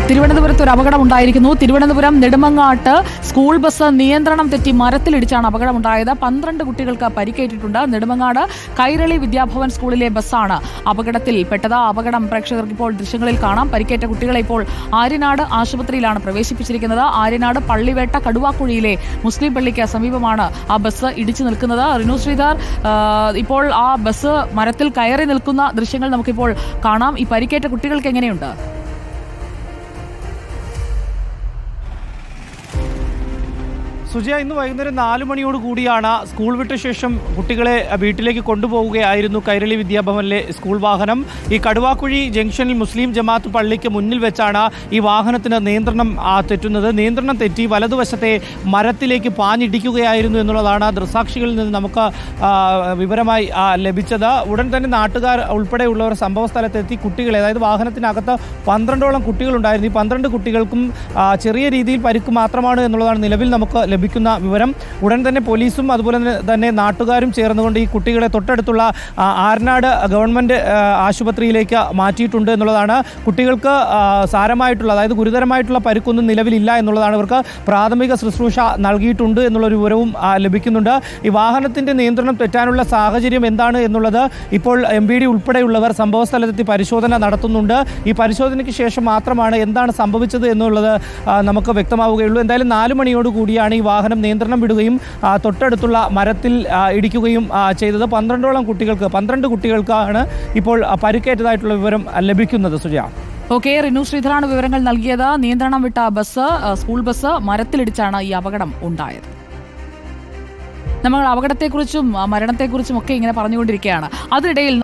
തിരുവനന്തപുരത്ത് ഒരു അപകടം ഉണ്ടായിരിക്കുന്നു. തിരുവനന്തപുരം നെടുമങ്ങാട്ട് സ്കൂൾ ബസ് നിയന്ത്രണം തെറ്റി മരത്തിലിടിച്ചാണ് അപകടമുണ്ടായത്. 12 കുട്ടികൾക്ക് പരിക്കേറ്റിട്ടുണ്ട്. നെടുമങ്ങാട് കൈരളി വിദ്യാഭവൻ സ്കൂളിലെ ബസ്സാണ് അപകടത്തിൽപ്പെട്ടത്. അപകടം പ്രേക്ഷകർക്ക് ഇപ്പോൾ ദൃശ്യങ്ങളിൽ കാണാം. പരിക്കേറ്റ കുട്ടികളെ ഇപ്പോൾ ആര്യനാട് ആശുപത്രിയിലാണ് പ്രവേശിപ്പിച്ചിരിക്കുന്നത്. ആര്യനാട് പള്ളിവേട്ട കടുവാക്കുഴിയിലെ മുസ്ലിം പള്ളിക്ക് സമീപമാണ് ആ ബസ് ഇടിച്ചു നിൽക്കുന്നത്. റിനു ശ്രീധർ, ഇപ്പോൾ ആ ബസ് മരത്തിൽ കയറി നിൽക്കുന്ന ദൃശ്യങ്ങൾ നമുക്കിപ്പോൾ കാണാം. ഈ പരിക്കേറ്റ കുട്ടികൾക്ക് എങ്ങനെയുണ്ട്? സുജയ, ഇന്ന് വൈകുന്നേരം 4 മണിയോട് കൂടിയാണ് സ്കൂൾ വിട്ട ശേഷം കുട്ടികളെ വീട്ടിലേക്ക് കൊണ്ടുപോവുകയായിരുന്നു കൈരളി വിദ്യാഭവനിലെ സ്കൂൾ വാഹനം. ഈ കടുവാക്കുഴി ജംഗ്ഷനിൽ മുസ്ലിം ജമാഅത്ത് പള്ളിക്ക് മുന്നിൽ വെച്ചാണ് ഈ വാഹനത്തിന് നിയന്ത്രണം തെറ്റുന്നത്. നിയന്ത്രണം തെറ്റി വലതുവശത്തെ മരത്തിലേക്ക് പാഞ്ഞിടിക്കുകയായിരുന്നു എന്നുള്ളതാണ് ദൃക്സാക്ഷികളിൽ നിന്ന് നമുക്ക് വിവരമായി ലഭിച്ചത്. ഉടൻ തന്നെ നാട്ടുകാർ ഉൾപ്പെടെയുള്ളവർ സംഭവ സ്ഥലത്തെത്തി കുട്ടികളെ, അതായത് വാഹനത്തിനകത്ത് 12ഓളം കുട്ടികളുണ്ടായിരുന്നു. ഈ 12 കുട്ടികൾക്കും ചെറിയ രീതിയിൽ പരിക്ക് മാത്രമാണ് എന്നുള്ളതാണ് നിലവിൽ നമുക്ക് ലഭിക്കുന്ന വിവരം. ഉടൻ തന്നെ പോലീസും അതുപോലെ തന്നെ നാട്ടുകാരും ചേർന്നുകൊണ്ട് ഈ കുട്ടികളെ തൊട്ടടുത്തുള്ള ആര്യനാട് ഗവൺമെൻറ് ആശുപത്രിയിലേക്ക് മാറ്റിയിട്ടുണ്ട് എന്നുള്ളതാണ്. കുട്ടികൾക്ക് സാരമായിട്ടുള്ള, അതായത് ഗുരുതരമായിട്ടുള്ള പരിക്കൊന്നും നിലവിലില്ല എന്നുള്ളതാണ്. ഇവർക്ക് പ്രാഥമിക ശുശ്രൂഷ നൽകിയിട്ടുണ്ട് എന്നുള്ളൊരു വിവരവും ലഭിക്കുന്നുണ്ട്. ഈ വാഹനത്തിൻ്റെ നിയന്ത്രണം തെറ്റാനുള്ള സാഹചര്യം എന്താണ് എന്നുള്ളത് ഇപ്പോൾ MVD ഉൾപ്പെടെയുള്ളവർ സംഭവ സ്ഥലത്തെത്തി പരിശോധന നടത്തുന്നുണ്ട്. ഈ പരിശോധനയ്ക്ക് ശേഷം മാത്രമാണ് എന്താണ് സംഭവിച്ചത് എന്നുള്ളത് നമുക്ക് വ്യക്തമാവുകയുള്ളൂ. എന്തായാലും 4 മണിയോട് കൂടിയാണ് ഈ വാഹനം നിയന്ത്രണം വിടുകയും തൊട്ടടുത്തുള്ള മരത്തിൽ ഇടിക്കുകയും ചെയ്തത്. 12 കുട്ടികൾക്കാണ് ഇപ്പോൾ പരിക്കേറ്റതായിട്ടുള്ള വിവരം ലഭിക്കുന്നത്. സുജയ. ഓക്കെ, റിനു ശ്രീധറാണ് വിവരങ്ങൾ നൽകിയത്. നിയന്ത്രണം വിട്ട ബസ്, സ്കൂൾ ബസ് മരത്തിലിടിച്ചാണ് ഈ അപകടം ഉണ്ടായത്. നമ്മൾ അപകടത്തെക്കുറിച്ചും മരണത്തെക്കുറിച്ചും ഒക്കെ ഇങ്ങനെ പറഞ്ഞുകൊണ്ടിരിക്കുകയാണ്. അതിനിടയിൽ